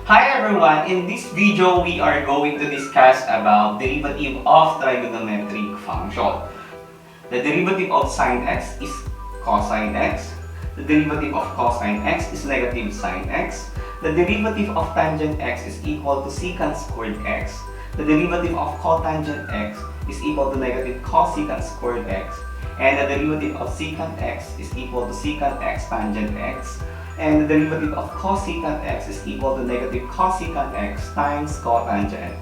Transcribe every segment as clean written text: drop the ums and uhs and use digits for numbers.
Hi everyone! In this video, we are going to discuss about derivative of trigonometric function. The derivative of sine x is cosine x. The derivative of cosine x is negative sine x. The derivative of tangent x is equal to secant squared x. The derivative of cotangent x is equal to negative cosecant squared x. And the derivative of secant x is equal to secant x tangent x. And the derivative of cosecant x is equal to negative cosecant x times cotangent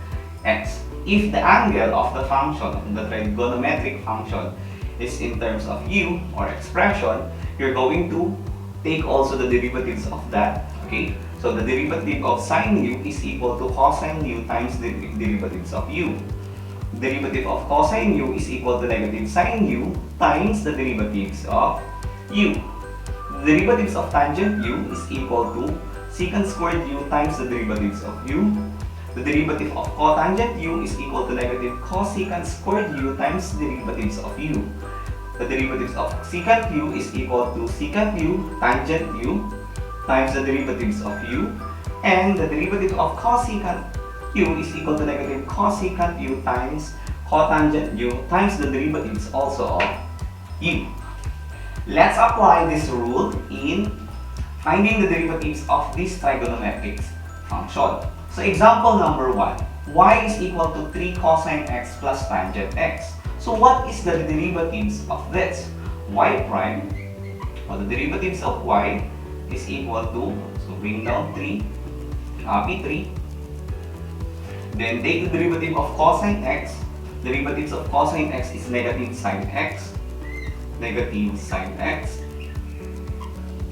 x. If the angle of the function, the trigonometric function, is in terms of u or expression, you're going to take also the derivatives of that. Okay? So the derivative of sine u is equal to cosine u times the derivatives of u. Derivative of cosine u is equal to negative sine u times the derivatives of u. The derivatives of tangent u is equal to secant squared u times the derivatives of u. The derivative of cotangent u is equal to negative cosecant squared u times the derivatives of u. The derivatives of secant u is equal to secant u tangent u times the derivatives of u. And the derivative of cosecant u is equal to negative cosecant u times cotangent u times the derivatives also of u. Let's apply this rule in finding the derivatives of this trigonometric function. So example number 1, y is equal to 3 cosine x plus tangent x. So what is the derivatives of this? Y prime, or the derivatives of y is equal to, so bring down 3, copy 3. Then take the derivative of cosine x. Derivatives of cosine x is negative sine x. Negative sine x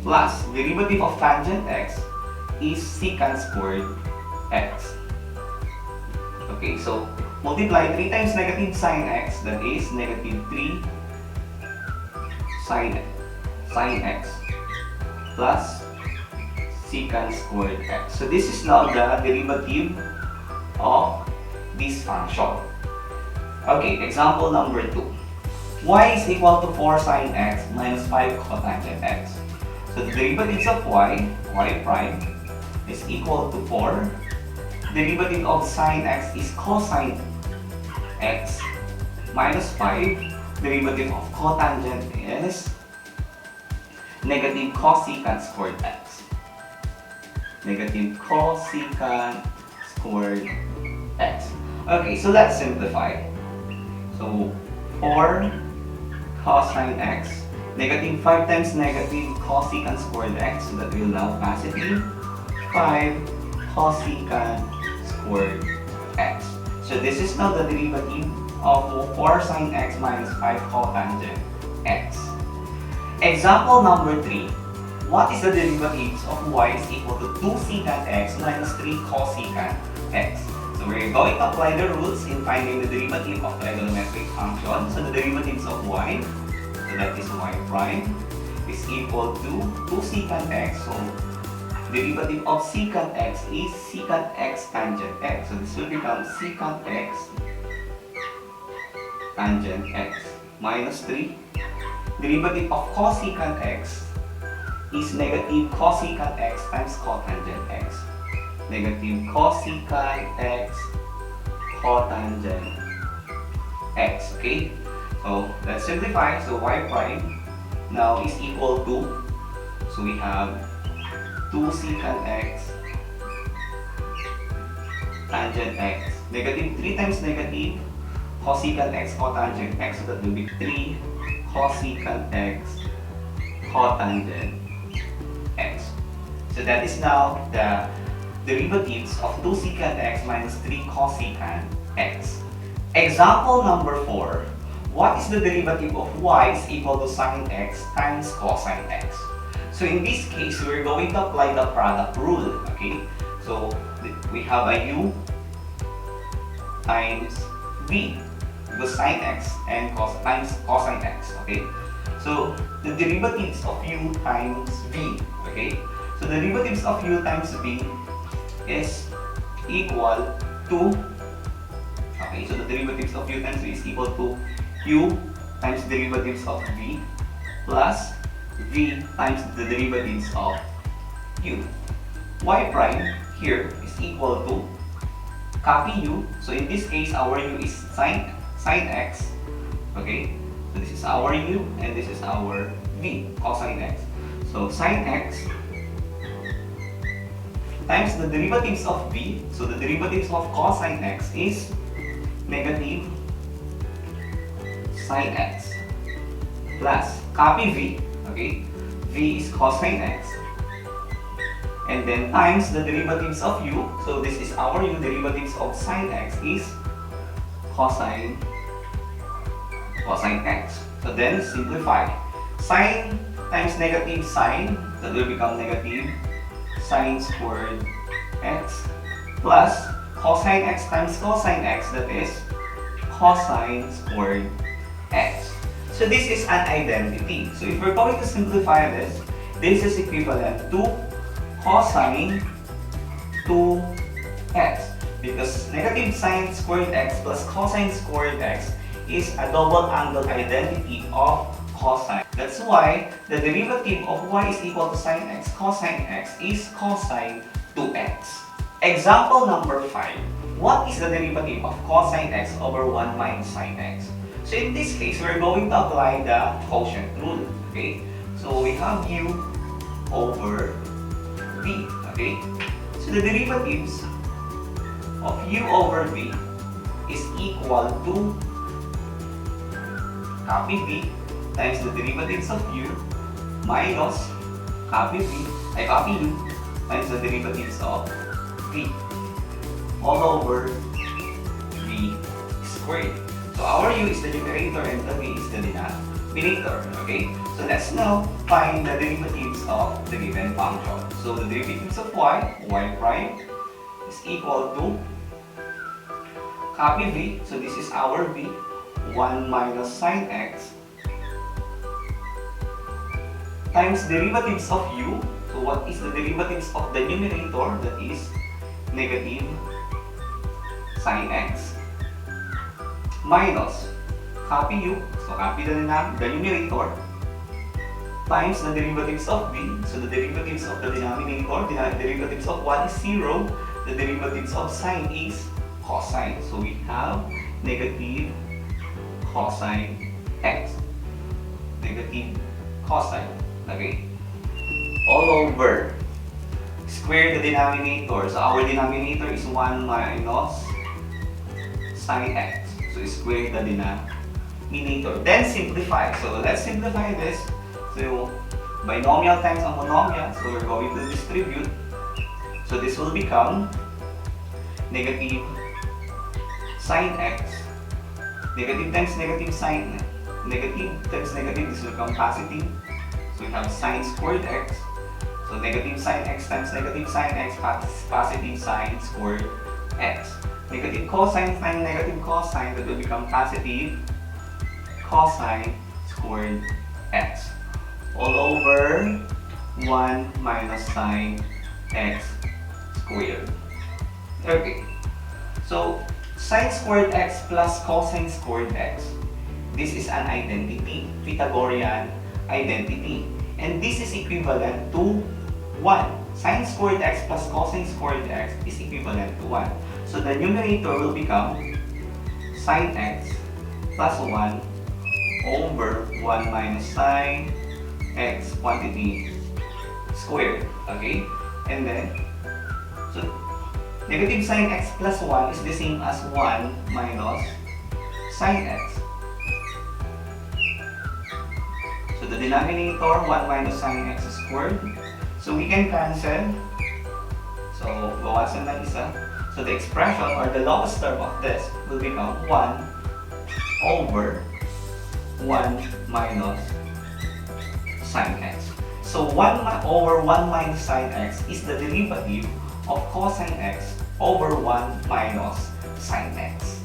plus derivative of tangent x is secant squared x. Okay, so multiply 3 times negative sine x, that is negative 3 sine x plus secant squared x. So this is now the derivative of this function. Okay, example number 2. Y is equal to 4 sine x minus 5 cotangent x. So the derivatives of y prime, is equal to 4. Derivative of sine x is cosine x minus 5. Derivative of cotangent is negative cosecant squared x. Negative cosecant squared x. Okay, so let's simplify. So 4 cosine x, negative 5 times negative cosecant squared x, so that will now positive 5 cosecant squared x. So this is now the derivative of 4 sine x minus 5 cotangent x. Example number 3. What is the derivatives of y is equal to 2 secant x minus 3 cosecant x? So we're going to apply the rules in finding the derivative of trigonometric function. So the derivatives of y, so that is y prime, is equal to 2 secant x. So derivative of secant x is secant x tangent x. So this will become secant x tangent x minus 3. Derivative of cosecant x is negative cosecant x times cotangent x. Negative cosecant x cotangent x. Okay, so let's simplify. So y prime now is equal to, so we have 2 secant x tangent x, negative 3 times negative cosecant x cotangent x, so that will be 3 cosecant x cotangent x. So that is now the derivatives of 2 secant x minus 3 cosecant x. Example number 4. What is the derivative of y is equal to sine x times cosine x? So in this case, we're going to apply the product rule. Okay, so we have a u times v, because sine x and times cosine x. Okay, so the derivatives of u times v. Okay, so the derivatives of u times v is equal to, okay, so the derivatives of u times v is equal to u times derivatives of v plus v times the derivatives of u. Y prime here is equal to copy u. So in this case, our u is sine x. Okay? So this is our u and this is our v, cosine x. So sine x times the derivatives of v. So the derivatives of cosine x is negative sine x plus copy v. Okay? V is cosine x. And then times the derivatives of u. So this is our u, derivatives of sine x is cosine x. So then simplify. Sine times negative sine, that will become negative sine squared x plus cosine x times cosine x, that is cosine squared x. So this is an identity. So if we're going to simplify this is equivalent to cosine 2x, because negative sine squared x plus cosine squared x is a double angle identity of cosine. That's why the derivative of y is equal to sine x cosine x is cosine 2x. Example number 5. What is the derivative of cosine x over 1 minus sine x? So in this case, we're going to apply the quotient rule. Okay? So we have u over v. Okay? So the derivatives of u over v is equal to copy v times the derivatives of u minus copy u times the derivatives of v all over v squared. So our u is the numerator and the v is the denominator. Okay? So let's now find the derivatives of the given function. So the derivatives of y prime, is equal to copy v. So this is our v, 1 minus sine x times derivatives of u. So what is the derivatives of the numerator? That is negative sine x minus copy u. So copy the numerator times the derivatives of v. So the derivatives of the denominator, the derivatives of 1 is 0. The derivatives of sine is cosine. So we have negative cosine x. Negative cosine. Okay. All over. Square the denominator. So our denominator is 1 minus sine x. So square the denominator. Then simplify. So let's simplify this. So binomial times a monomial. So we're going to distribute. So this will become negative sine x. Negative times negative sine. Negative times negative, this will become positive. So we have sine squared x. So negative sine x times negative sine x, positive sine squared x. Negative cosine times negative cosine, that will become positive cosine squared x. All over 1 minus sine x squared. Okay. So sine squared x plus cosine squared x. This is an identity, Pythagorean identity. And this is equivalent to 1. Sine squared x plus cosine squared x is equivalent to 1. So the numerator will become sine x plus 1 over 1 minus sine x quantity squared. Okay? And then, so negative sine x plus 1 is the same as 1 minus sine x. So the denominator, 1 minus sine x squared. So we can cancel. So bawasan na isa. So the expression or the lowest term of this will become 1 over 1 minus sine x. So 1 over 1 minus sine x is the derivative of cosine x over 1 minus sine x.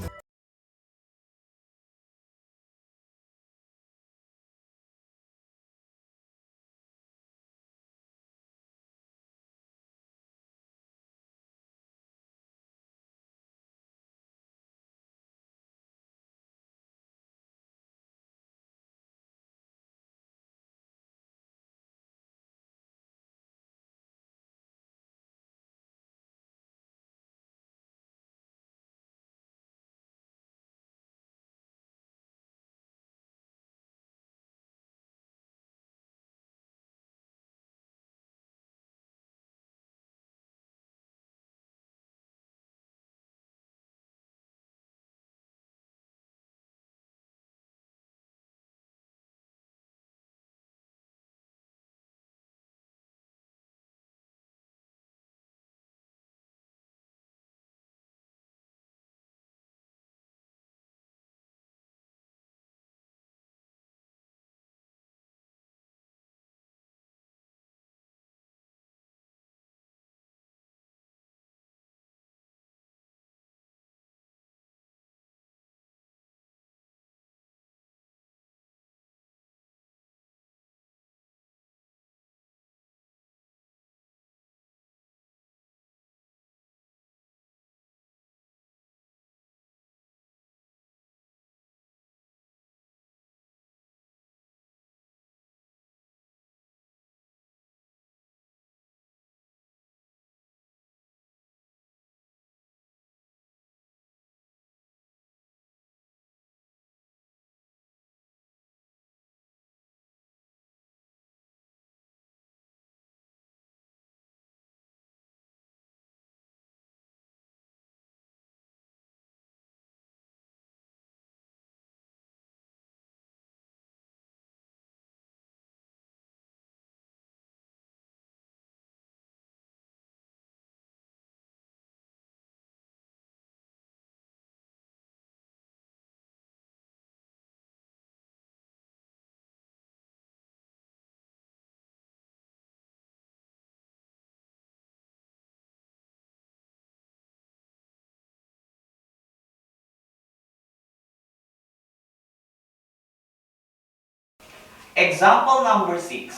Example number 6.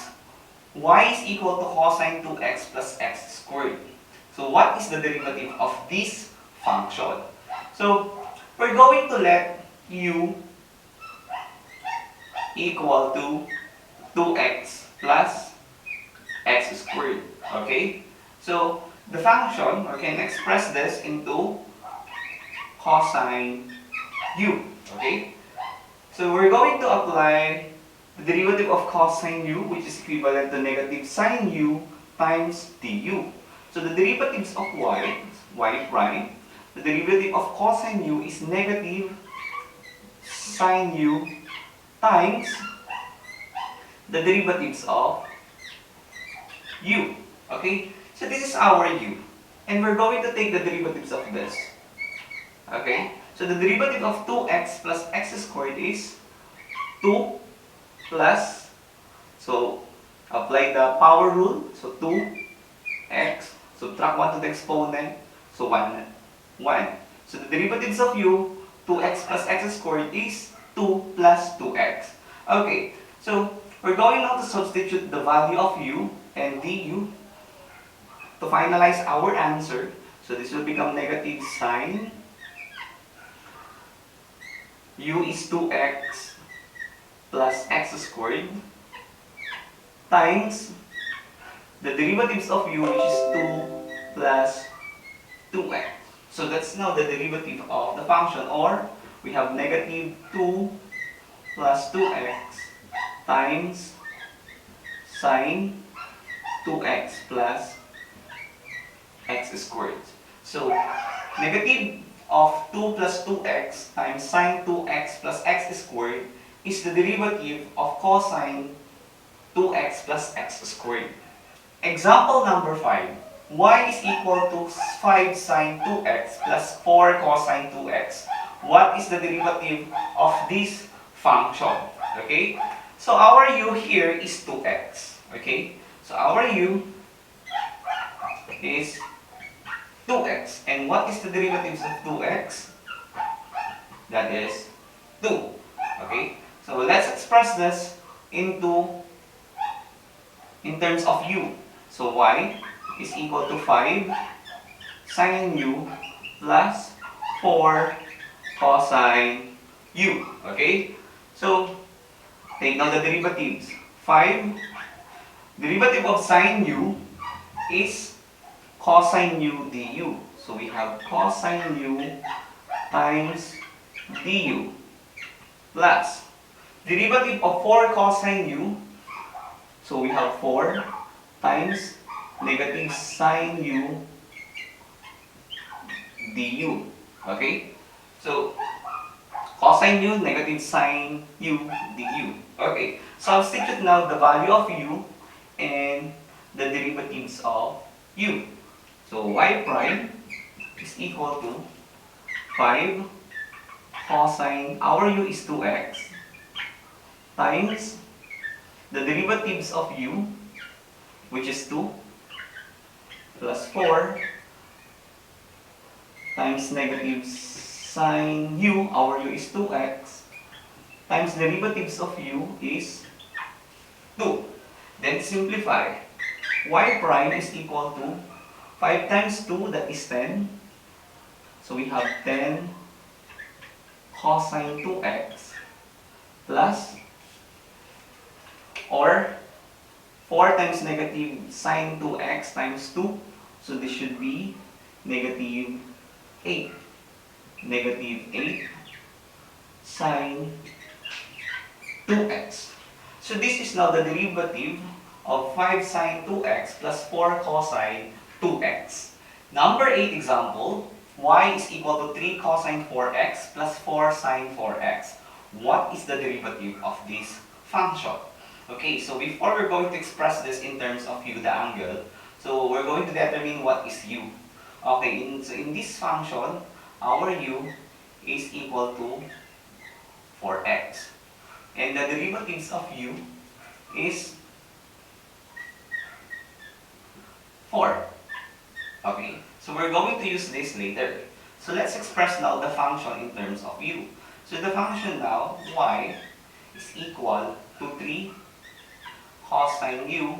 Y is equal to cosine 2x plus x squared. So what is the derivative of this function? So we're going to let u equal to 2x plus x squared. Okay? So the function, we can express this into cosine u. Okay? So we're going to apply the derivative of cosine u, which is equivalent to negative sine u times du. So the derivatives of y prime, the derivative of cosine u is negative sine u times the derivatives of u. Okay? So this is our u. And we're going to take the derivatives of this. Okay? So the derivative of 2x plus x squared is 2 plus, so apply the power rule, so 2x, subtract 1 to the exponent, so 1. So the derivatives of u, 2x plus x squared is 2 plus 2x. Okay, so we're going now to substitute the value of u and du to finalize our answer. So this will become negative sine u is 2x plus x squared times the derivatives of u, which is 2 plus 2x. So that's now the derivative of the function, or we have negative 2 plus 2x times sine 2x plus x squared. So negative of 2 plus 2x times sine 2x plus x squared is the derivative of cosine 2x plus x squared. Example number 5. Y is equal to 5 sine 2x plus 4 cosine 2x. What is the derivative of this function? Okay? So our u here is 2x. Okay? So our u is 2x. And what is the derivatives of 2x? That is 2. Okay? So let's express this in terms of u. So y is equal to 5 sine u plus 4 cosine u. Okay? So take now the derivatives. 5, derivative of sine u is cosine u du. So we have cosine u times du plus derivative of 4 cosine u. So we have 4 times negative sine u du. Okay? So cosine u, negative sine u du. Okay. Substitute now the value of u and the derivatives of u. So y prime is equal to 5 cosine, our u is 2x, times the derivatives of u, which is 2, plus 4 times negative sine u, our u is 2x, times derivatives of u is 2. Then simplify. Y prime is equal to 5 times 2, that is 10. So we have 10 cosine 2x plus, or 4 times negative sine 2x times 2. So this should be negative 8. Negative 8 sine 2x. So this is now the derivative of 5 sine 2x plus 4 cosine 2x. Number 8 example. Y is equal to 3 cosine 4x plus 4 sine 4x. What is the derivative of this function? Okay, so before we're going to express this in terms of u, the angle, so we're going to determine what is u. Okay, so in this function, our u is equal to 4x. And the derivatives of u is 4. Okay, so we're going to use this later. So let's express now the function in terms of u. So the function now, y is equal to 3 cosine u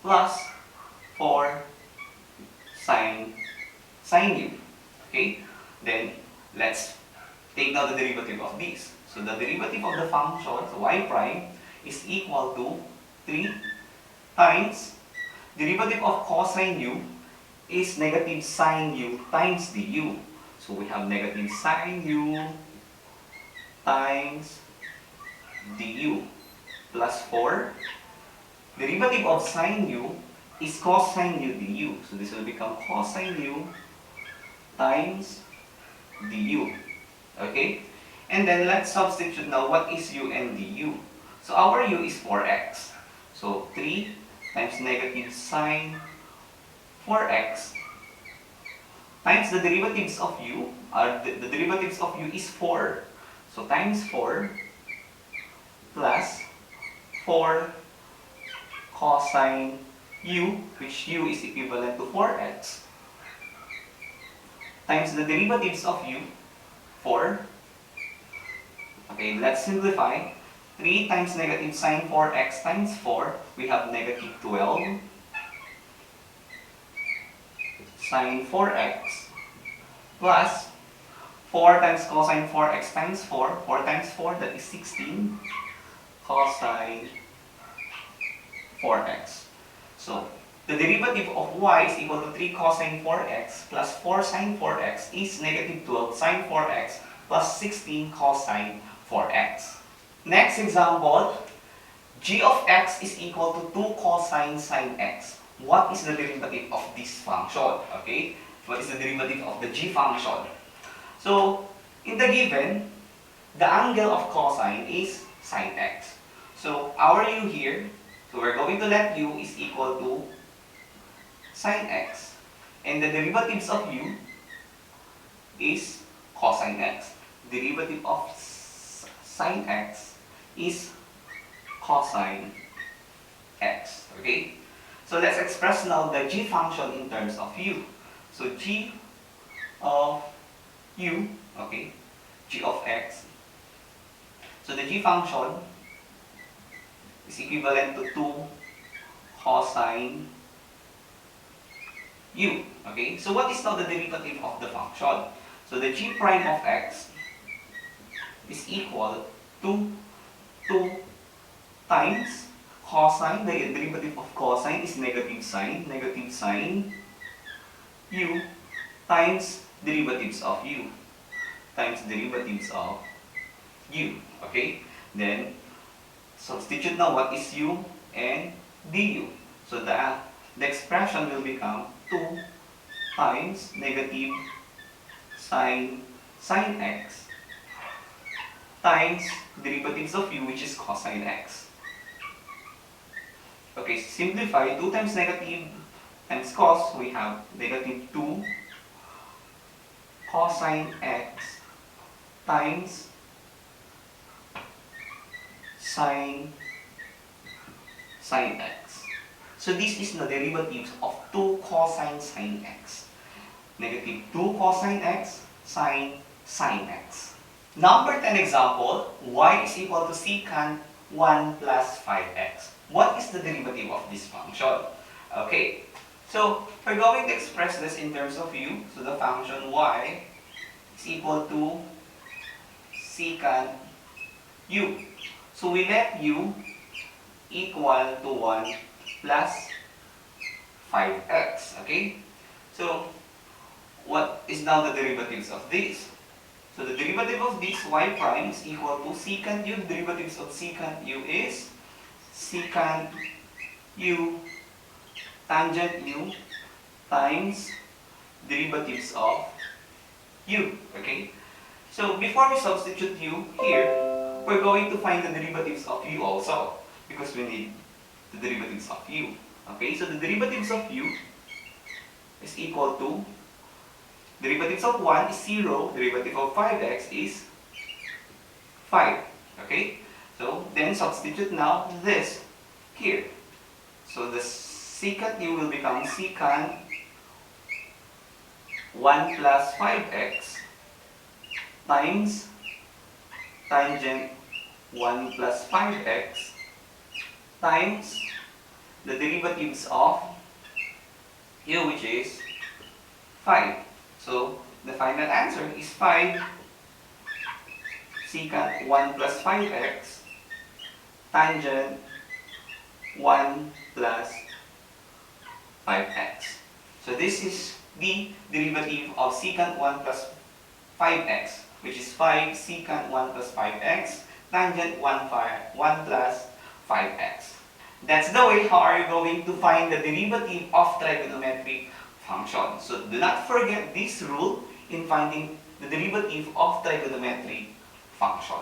plus 4 sine u. Okay? Then, let's take now the derivative of this. So, the derivative of the function, so y prime, is equal to 3 times derivative of cosine u is negative sine u times du. So, we have negative sine u times du plus 4. Derivative of sine u is cosine u du. So, this will become cosine u times du. Okay? And then let's substitute now what is u and du. So our u is 4x. So 3 times negative sine 4x times the derivatives of u, the derivatives of u is 4. So times 4 plus 4 cosine u, which u is equivalent to 4x, times the derivatives of u, 4. Okay, let's simplify. 3 times negative sine 4x times 4, we have negative 12 sine 4x plus 4 times cosine 4x times 4, 4 times 4, that is 16 cosine 4x. So, the derivative of y is equal to 3 cosine 4x plus 4 sine 4x is negative 12 sine 4x plus 16 cosine 4x. Next example, g of x is equal to 2 cosine sine x. What is the derivative of this function? Okay, what is the derivative of the g function? So, in the given, the angle of cosine is sine x. So, our u here, so we're going to let u is equal to sine x. And the derivatives of u is cosine x. Derivative of sine x is cosine x. Okay? So let's express now the g function in terms of u. So g of u, okay, g of x. So the g function is equivalent to 2 cosine u. Okay? So what is now the derivative of the function? So the g prime of x is equal to 2 times cosine, the derivative of cosine is negative sine u times derivatives of u times derivatives of u. Okay? Then substitute now what is u and du. So the expression will become 2 times negative sine x times derivatives of u, which is cosine x. Okay, simplify 2 times negative times cos, we have negative 2 cosine x times sine x. So this is the derivatives of 2 cosine sine x. Negative 2 cosine x sine x. Number 10 example, y is equal to secant 1 plus 5x. What is the derivative of this function? Okay, so we're going to express this in terms of u. So the function y is equal to secant u. So we let u equal to 1 plus 5x. Okay, so what is now the derivatives of this? So the derivative of this y prime is equal to secant u. Derivatives of secant u is secant u tangent u times derivatives of u. Okay? So before we substitute u here, we're going to find the derivatives of u also, because we need the derivatives of u. Okay? So the derivatives of u is equal to derivatives of 1 is 0, derivative of 5x is 5. Okay? So then substitute now this here. So the secant u will become secant 1 plus 5x times tangent 1 plus 5x times the derivatives of u, which is 5. So, the final answer is 5 secant 1 plus 5x tangent 1 plus 5x. So, this is the derivative of secant 1 plus 5x, which is 5 secant 1 plus 5x tangent 1 plus 5x. That's the way how are you going to find the derivative of trigonometric function. So do not forget this rule in finding the derivative of trigonometric function.